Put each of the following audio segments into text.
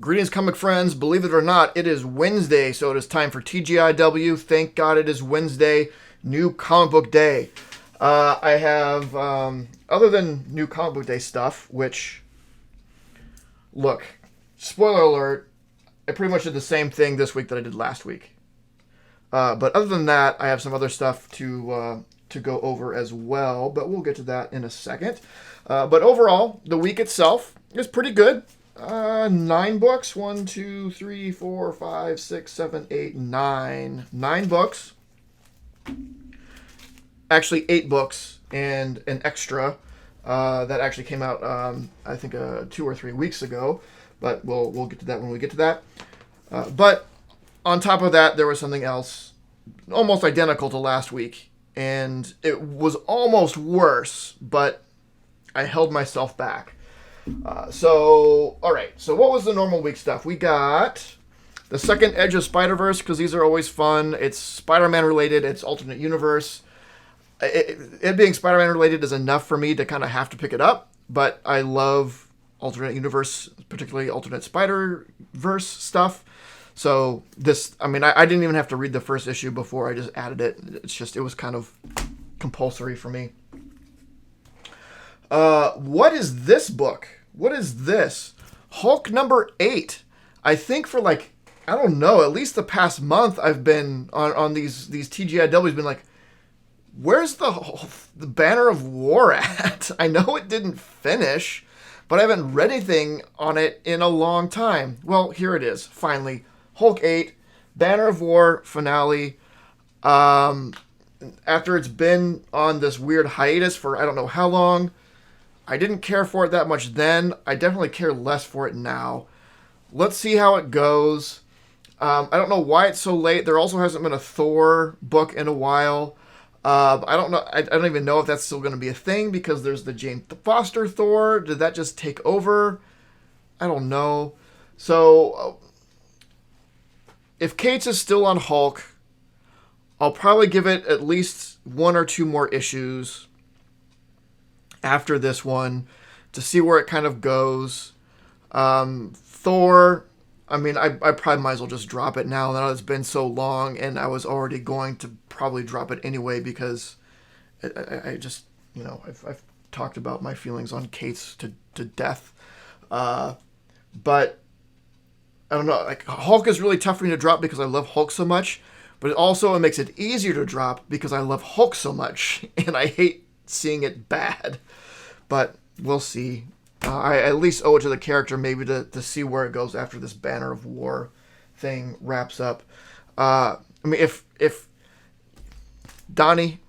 Greetings, comic friends. Believe it or not, it is Wednesday, so it is time for TGIW. Thank God it is Wednesday, new comic book day. I have, other than new comic book day stuff, which, look, spoiler alert, I pretty much did the same thing this week that I did last week. But other than that, I have some other stuff to go over as well, but we'll get to that in a second. But overall, the week itself is pretty good. 9 books. 1, 2, 3, 4, 5, 6, 7, 8, 9. 9 books. Actually, 8 books and an extra that actually came out, I think, 2 or 3 weeks ago. But we'll get to that when we get to that. But on top of that, there was something else almost identical to last week. And it was almost worse, but I held myself back. All right. So what was the normal week stuff? We got the second Edge of Spider-Verse, because these are always fun. It's Spider-Man related. It's alternate universe. It being Spider-Man related is enough for me to kind of have to pick it up, but I love alternate universe, particularly alternate Spider-Verse stuff. So this, I mean, I didn't even have to read the first issue before I just added it. It was kind of compulsory for me. What is this book? What is this? Hulk number 8. I think for I don't know, at least the past month I've been on these TGIWs been like, where's the Banner of War at? I know it didn't finish, but I haven't read anything on it in a long time. Well, here it is, finally. Hulk 8, Banner of War finale. After it's been on this weird hiatus for I don't know how long, I didn't care for it that much then. I definitely care less for it now. Let's see how it goes. I don't know why it's so late. There also hasn't been a Thor book in a while. I don't know. I don't even know if that's still going to be a thing because there's the Jane Foster Thor. Did that just take over? I don't know. So, if Cates is still on Hulk, I'll probably give it at least 1 or 2 more issues after this one to see where it kind of goes. Thor, I mean, I probably might as well just drop it now that it's been so long, and I was already going to probably drop it anyway because I just, I've talked about my feelings on Cates to death. But I don't know, Hulk is really tough for me to drop because I love Hulk so much, but it makes it easier to drop because I love Hulk so much, and I hate seeing it bad. But we'll see. I at least owe it to the character maybe to see where it goes after this Banner of War thing wraps up. I mean, if Donnie,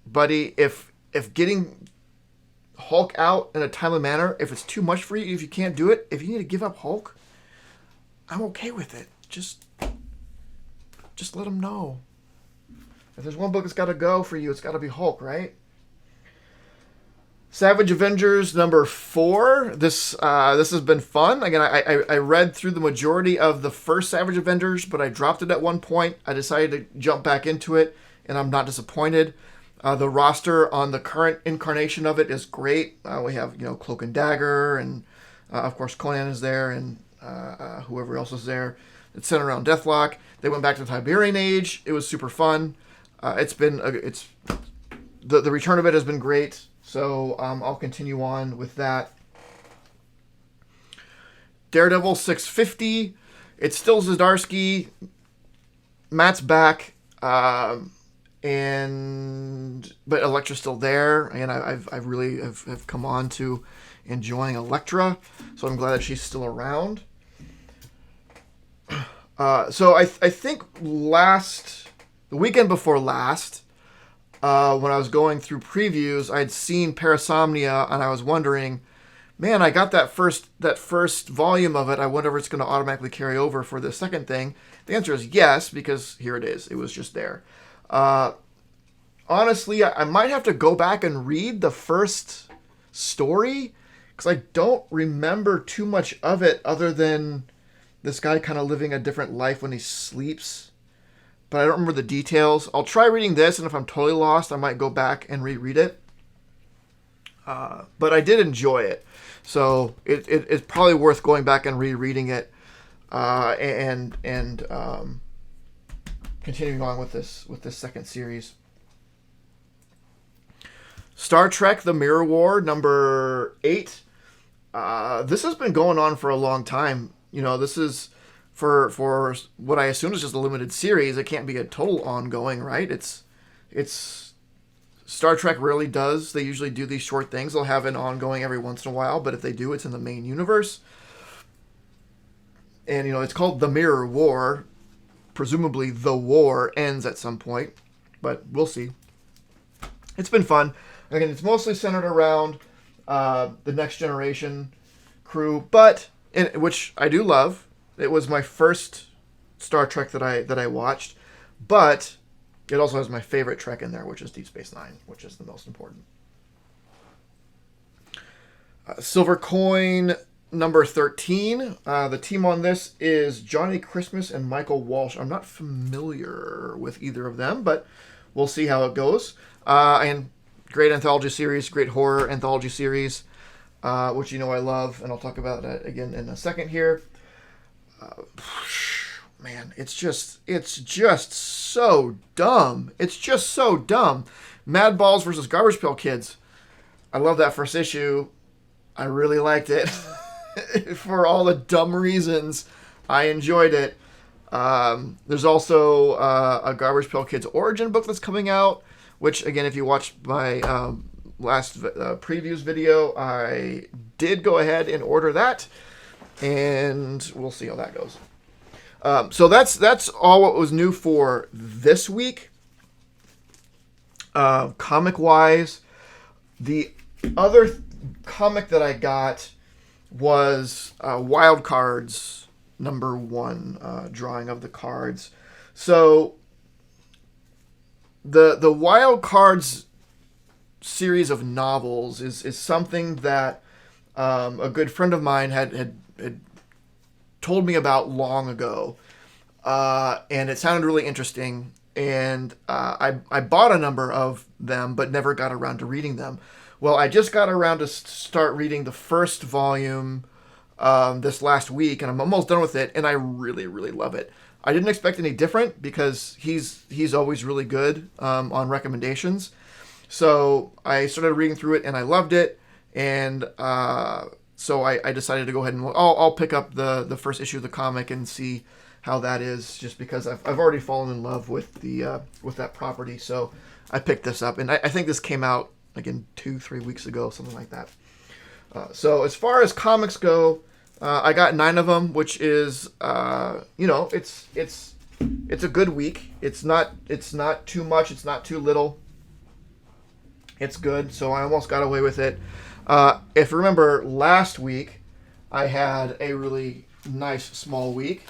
buddy, if getting Hulk out in a timely manner, if it's too much for you, if you can't do it, if you need to give up Hulk, I'm okay with it. Just let him know. If there's one book that's got to go for you, it's got to be Hulk, right? Savage Avengers number 4. This has been fun. Again, I read through the majority of the first Savage Avengers, but I dropped it at one point. I decided to jump back into it, and I'm not disappointed. The roster on the current incarnation of it is great. We have Cloak and Dagger, and of course Conan is there, and whoever else is there. It's centered around Deathlock. They went back to the Tiberian Age. It was super fun. The return of it has been great. So I'll continue on with that. Daredevil 650. It's still Zdarsky. Matt's back. But Elektra's still there. And I've really come on to enjoying Elektra. So I'm glad that she's still around. So I think the weekend before last, when I was going through previews, I'd seen Parasomnia, and I was wondering, man, I got that first volume of it. I wonder if it's going to automatically carry over for the second thing. The answer is yes, because here it is. It was just there. Honestly, I might have to go back and read the first story, because I don't remember too much of it other than this guy kind of living a different life when he sleeps. But I don't remember the details. I'll try reading this, and if I'm totally lost, I might go back and reread it. But I did enjoy it. So it's probably worth going back and rereading it. and continuing on with this second series. Star Trek: The Mirror War number 8. This has been going on for a long time. This is for what I assume is just a limited series. It can't be a total ongoing, right? It's Star Trek rarely does. They usually do these short things. They'll have an ongoing every once in a while, but if they do, it's in the main universe. And it's called The Mirror War. Presumably, the war ends at some point, but we'll see. It's been fun. Again, it's mostly centered around the Next Generation crew, which I do love. It was my first Star Trek that I watched, but it also has my favorite Trek in there, which is Deep Space Nine, which is the most important. Silver Coin number 13. The team on this is Johnny Christmas and Michael Walsh. I'm not familiar with either of them, but we'll see how it goes. And great anthology series, great horror anthology series, which I love, and I'll talk about that again in a second here. Man, it's just so dumb. It's just so dumb. Mad Balls versus Garbage Pail Kids. I love that first issue. I really liked it. For all the dumb reasons, I enjoyed it. There's also a Garbage Pail Kids origin book that's coming out, which, again, if you watched my last previews video, I did go ahead and order that, and we'll see how that goes. So that's all what was new for this week. Comic-wise, the other comic that I got was Wild Cards number 1, drawing of the cards. So the Wild Cards series of novels is something that a good friend of mine had told me about long ago, and it sounded really interesting, and I bought a number of them but never got around to reading them. Well, I just got around to start reading the first volume this last week, and I'm almost done with it, and I really, really love it. I didn't expect any different because he's always really good on recommendations. So I started reading through it, and I loved it, and so I decided to go ahead and I'll pick up the first issue of the comic and see how that is, just because I've already fallen in love with that property. So I picked this up, and I think this came out again 2-3 weeks ago, something like that. So as far as comics go, I got 9 of them, which is it's a good week. It's not too much. It's not too little. It's good. So I almost got away with it. If you remember last week, I had a really nice small week,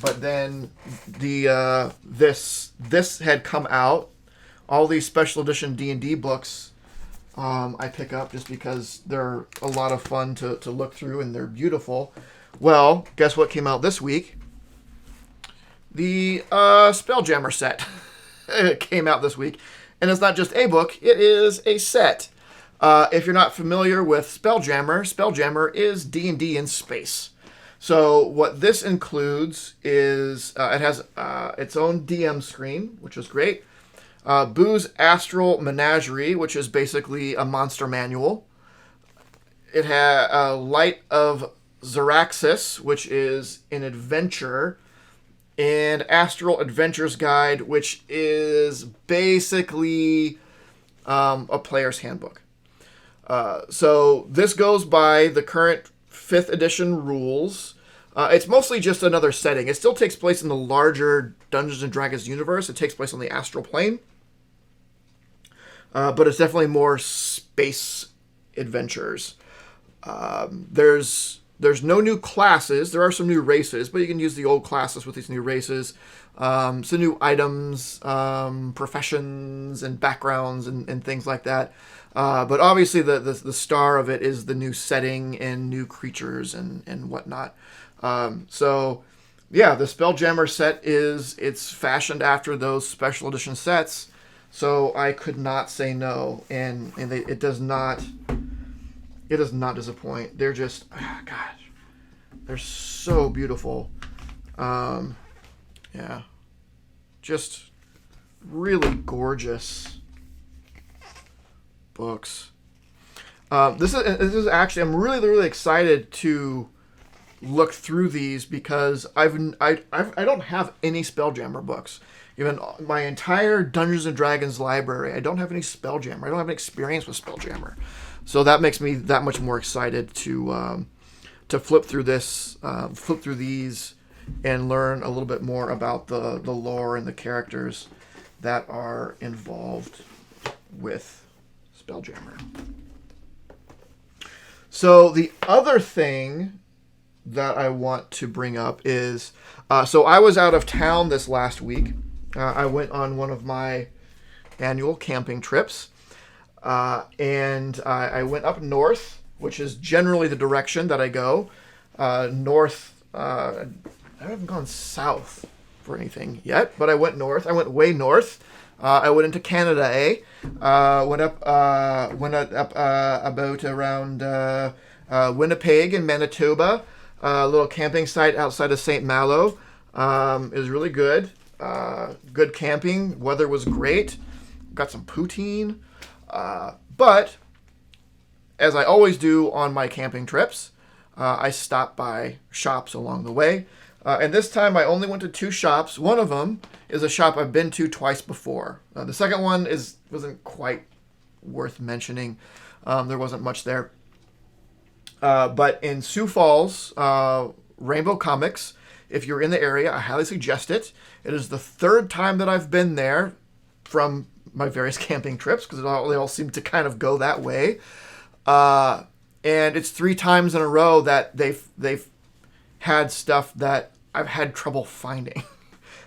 but then this had come out. All these special edition D&D books I pick up just because they're a lot of fun to look through, and they're beautiful. Well, guess what came out this week? The Spelljammer set came out this week. And it's not just a book, it is a set. If you're not familiar with Spelljammer is D&D in space. So what this includes is it has its own DM screen, which is great. Boo's Astral Menagerie, which is basically a monster manual. It has Light of Xeraxis, which is an adventure, and Astral Adventures Guide, which is basically a player's handbook. So this goes by the current 5th edition rules. It's mostly just another setting. It still takes place in the larger Dungeons & Dragons universe. It takes place on the astral plane. But it's definitely more space adventures. There's no new classes. There are some new races, but you can use the old classes with these new races. Some new items, professions, and backgrounds, and things like that. But obviously the star of it is the new setting and new creatures and whatnot. So yeah, the Spelljammer set it's fashioned after those special edition sets. So I could not say no, and it does not disappoint. They're just, gosh, They're so beautiful. Yeah. Just really gorgeous books. This is actually, I'm really excited to look through these because I don't have any Spelljammer books. Even my entire Dungeons and Dragons library, I don't have any Spelljammer. I don't have any experience with Spelljammer, so that makes me that much more excited to flip through these, and learn a little bit more about the lore and the characters that are involved with Spelljammer. So the other thing that I want to bring up is, so I was out of town this last week. I went on one of my annual camping trips, and I went up north, which is generally the direction that I go. North, I haven't gone south for anything yet, but I went north. I went way north. I went into Canada, went up about around Winnipeg and Manitoba. A little camping site outside of St. Malo. It was really good. Good camping. Weather was great. Got some poutine. But, as I always do on my camping trips, I stopped by shops along the way. And this time I only went to 2 shops. One of them is a shop I've been to twice before. The second one wasn't quite worth mentioning. There wasn't much there. But in Sioux Falls, Rainbow Comics, if you're in the area, I highly suggest it. It is the 3rd time that I've been there from my various camping trips, because they all seem to kind of go that way. And it's 3 times in a row that they've had stuff that I've had trouble finding.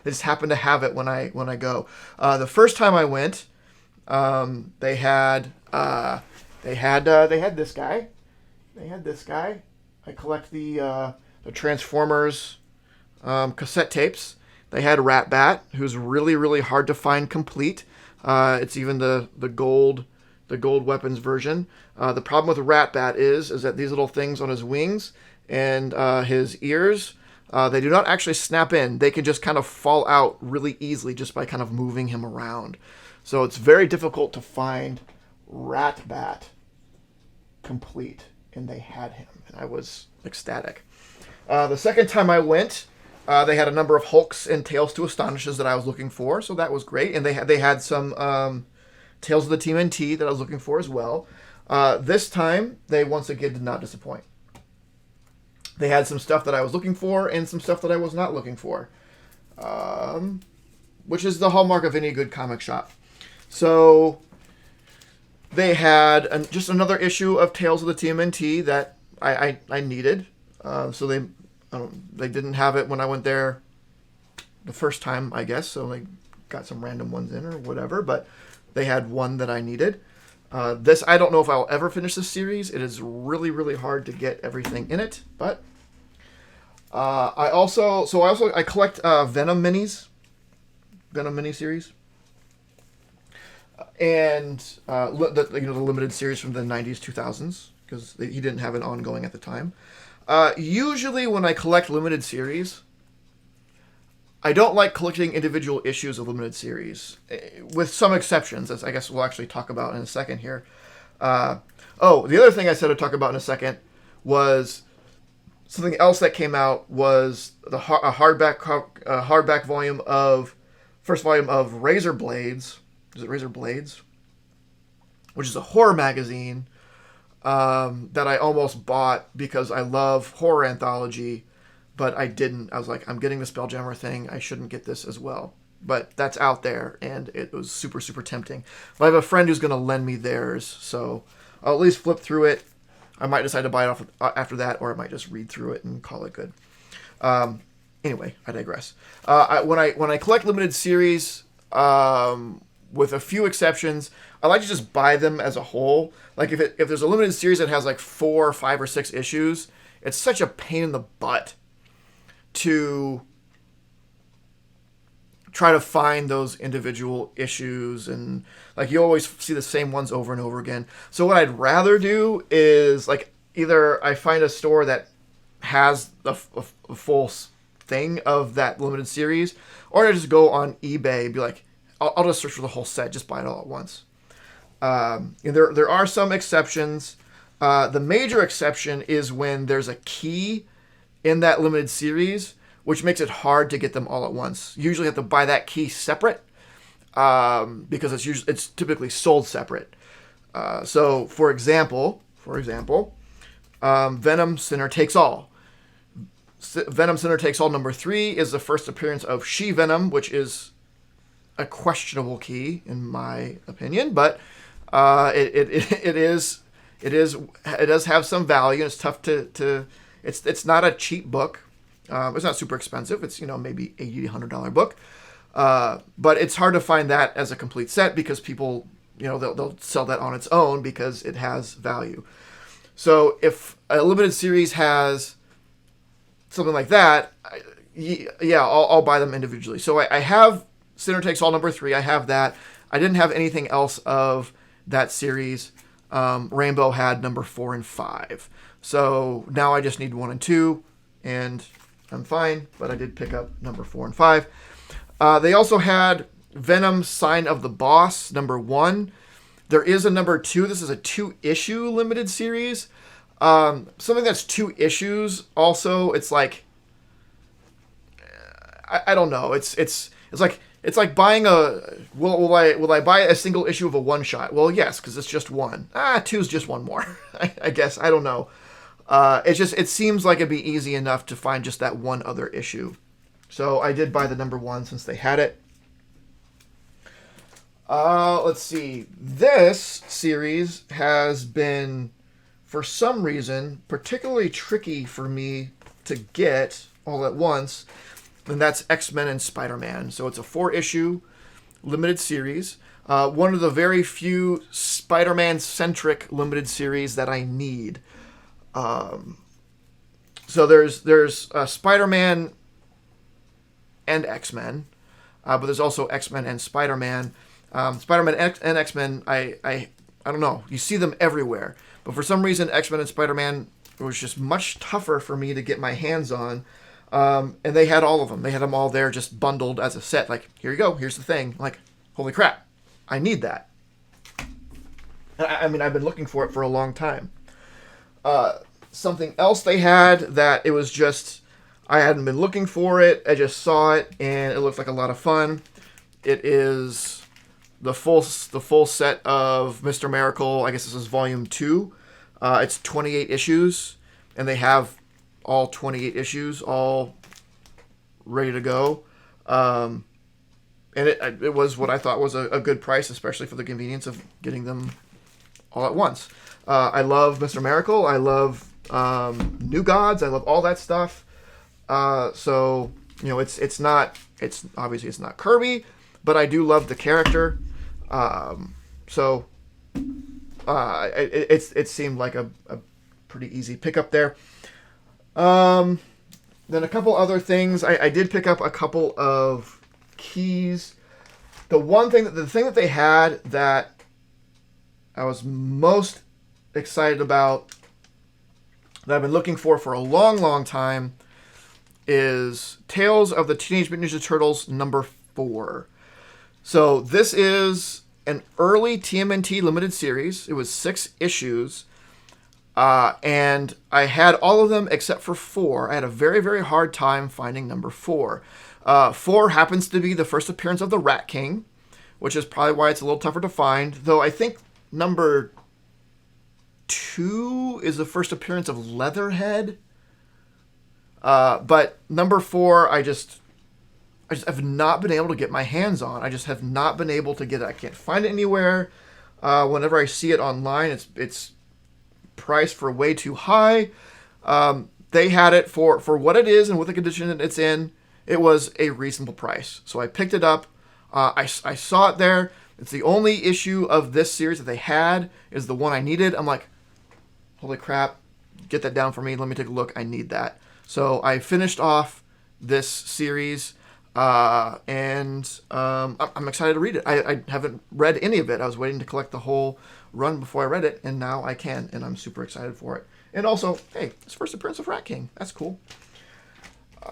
They just happen to have it when I go. The first time I went, they had this guy. They had this guy. I collect the Transformers cassette tapes. They had Ratbat, who's really hard to find complete. It's even the gold weapons version. The problem with Ratbat is that these little things on his wings and his ears, they do not actually snap in. They can just kind of fall out really easily just by kind of moving him around. So it's very difficult to find Ratbat complete. And they had him, and I was ecstatic. The second time I went, they had a number of Hulks and Tales to Astonishes that I was looking for, so that was great. And they had some Tales of the TMNT that I was looking for as well. This time, they once again did not disappoint. They had some stuff that I was looking for and some stuff that I was not looking for, which is the hallmark of any good comic shop. So they had just another issue of Tales of the TMNT that I needed. So they didn't have it when I went there the first time, I guess. So they got some random ones in or whatever. But they had one that I needed. This, I don't know if I'll ever finish this series. It is really hard to get everything in it. But I collect Venom Minis. Venom Miniseries. And the limited series from the 90s, 2000s, because he didn't have it ongoing at the time. Usually when I collect limited series, I don't like collecting individual issues of limited series, with some exceptions, as I guess we'll actually talk about in a second here. The other thing I said to talk about in a second was something else that came out was a hardback volume of first volume of Razor Blades. Is it Razor Blades? Which is a horror magazine that I almost bought because I love horror anthology, but I didn't. I was like, I'm getting the Spelljammer thing. I shouldn't get this as well. But that's out there, and it was super tempting. But I have a friend who's going to lend me theirs, so I'll at least flip through it. I might decide to buy it off after that, or I might just read through it and call it good. Anyway, I digress. When I collect limited series, with a few exceptions, I like to just buy them as a whole. Like if there's a limited series that has like 4, 5, or 6 issues, it's such a pain in the butt to try to find those individual issues, and like you always see the same ones over and over again. So what I'd rather do is like either I find a store that has a full thing of that limited series, or I just go on eBay and be like, I'll just search for the whole set, just buy it all at once. There are some exceptions. The major exception is when there's a key in that limited series, which makes it hard to get them all at once. You usually have to buy that key separate, because it's typically sold separate. So, for example, Venom Sinner Takes All. Venom Sinner Takes All number 3 is the first appearance of She-Venom, which is a questionable key in my opinion, but it does have some value. It's tough to it's not a cheap book. It's not super expensive. It's maybe $80-$100 book, but it's hard to find that as a complete set because people they'll sell that on its own because it has value. So if a limited series has something like that, I'll buy them individually. So I have Sinner Takes All number 3. I have that. I didn't have anything else of that series. Rainbow had number 4 and 5. So now I just need 1 and 2, and I'm fine. But I did pick up number 4 and 5. They also had Venom Sign of the Boss number 1. There is a number 2. This is a 2-issue limited series. Something that's 2 issues. Also, it's like I don't know. It's like buying a. Will I buy a single issue of a one shot? Well, yes, because it's just one. 2's just one more. I guess I don't know. It seems like it'd be easy enough to find just that one other issue. So I did buy the number 1 since they had it. Let's see. This series has been, for some reason, particularly tricky for me to get all at once, and that's X-Men and Spider-Man. So it's a 4-issue limited series. One of the very few Spider-Man-centric limited series that I need. So there's Spider-Man and X-Men, but there's also X-Men and Spider-Man. Spider-Man and X-Men, I don't know. You see them everywhere. But for some reason, X-Men and Spider-Man was just much tougher for me to get my hands on. And they had all of them. They had them all there just bundled as a set. Like, here you go. Here's the thing. Like, holy crap. I need that. I mean, I've been looking for it for a long time. Something else they had that it was just, I hadn't been looking for it. I just saw it, and it looked like a lot of fun. It is the full set of Mr. Miracle. I guess this is volume 2. It's 28 issues, and they have all 28 issues all ready to go. And it was what I thought was a good price, especially for the convenience of getting them all at once. I love Mr. Miracle. I love New Gods. I love all that stuff. So it's not obviously it's not Kirby, but I do love the character. It seemed like a pretty easy pickup there. Then a couple other things. I did pick up a couple of keys. The thing that they had that I was most excited about, that I've been looking for a long, long time, is Tales of the Teenage Mutant Ninja Turtles number 4. So this is an early TMNT limited series. It was 6 issues. And I had all of them except for 4. I had a very, very hard time finding number 4. 4 happens to be the first appearance of the Rat King, which is probably why it's a little tougher to find. Though I think number 2 is the first appearance of Leatherhead. But number 4, I just have not been able to get my hands on. I just have not been able to get it. I can't find it anywhere. Whenever I see it online, it's priced for way too high. They had it for what it is and what the condition that it's in. It was a reasonable price. So I picked it up. I saw it there. It's the only issue of this series that they had is the one I needed. I'm like, holy crap, get that down for me. Let me take a look. I need that. So I finished off this series, and I'm excited to read it. I haven't read any of it. I was waiting to collect the whole run before I read it, and now I can, and I'm super excited for it. And also, hey, it's first appearance of Rat King. That's cool.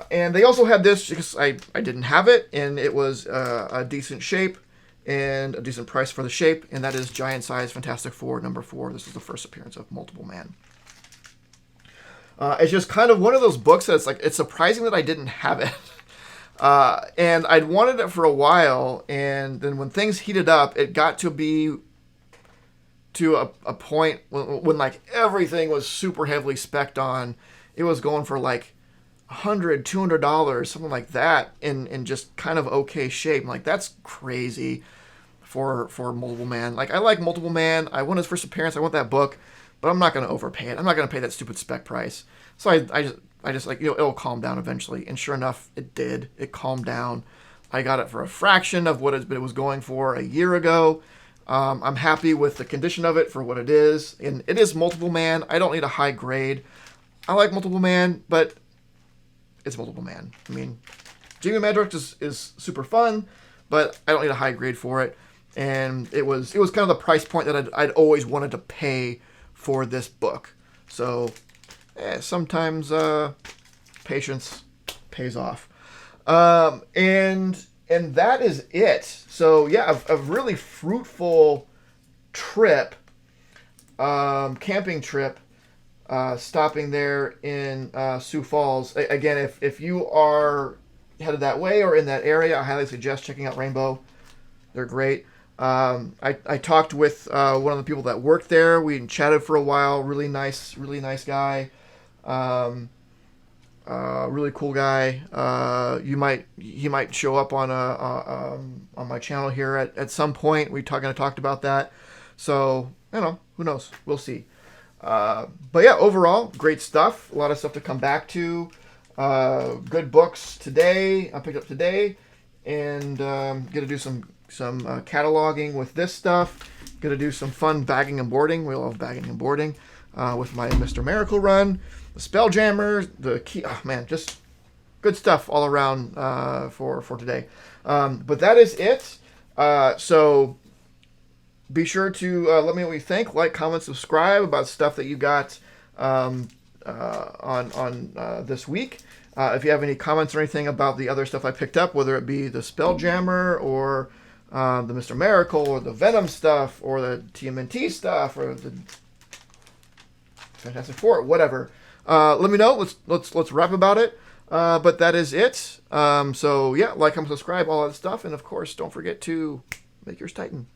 And they also had this because I didn't have it, and it was a decent shape and a decent price for the shape, and that is Giant Size Fantastic Four #4. This is the first appearance of Multiple Man. It's just kind of one of those books that's like, it's surprising that I didn't have it. And I'd wanted it for a while, and then when things heated up, it got to be to a point when like everything was super heavily spec'd on. It was going for like $100, $200, something like that, in just kind of okay shape. Like, that's crazy for Multiple Man. Like, I like Multiple Man. I want his first appearance. I want that book, but I'm not going to overpay it. I'm not going to pay that stupid spec price. So I just like, it'll calm down eventually. And sure enough, it did. It calmed down. I got it for a fraction of what it was going for a year ago. I'm happy with the condition of it for what it is. And it is Multiple Man. I don't need a high grade. I like Multiple Man, but it's Multiple Man. I mean, Jamie Madrox is super fun, but I don't need a high grade for it. And it was kind of the price point that I'd always wanted to pay for this book. So sometimes patience pays off. And that is it. So yeah, a really fruitful trip, camping trip, stopping there in Sioux Falls. Again, if you are headed that way or in that area, I highly suggest checking out Rainbow. They're great. I talked with one of the people that worked there. We chatted for a while. Really nice guy. Really cool guy. He might show up on my channel here at some point. We talked about that. So, who knows? We'll see. But yeah, overall, great stuff. A lot of stuff to come back to. Good books today. I picked up today, and gonna do some cataloging with this stuff. Gonna do some fun bagging and boarding. We love bagging and boarding with my Mr. Miracle run, the Spelljammer, the key. Oh man, just good stuff all around for today. But that is it. So be sure to let me know what you think. Like, comment, subscribe about stuff that you got on this week. If you have any comments or anything about the other stuff I picked up, whether it be the Spelljammer or the Mr. Miracle or the Venom stuff or the TMNT stuff or the Fantastic Four, whatever, let me know. Let's rap about it. But that is it. So yeah, like, comment, subscribe, all that stuff, and of course, don't forget to make yours Titan.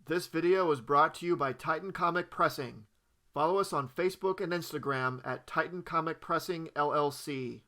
This video was brought to you by Titan Comic Pressing. Follow us on Facebook and Instagram at Titan Comic Pressing LLC.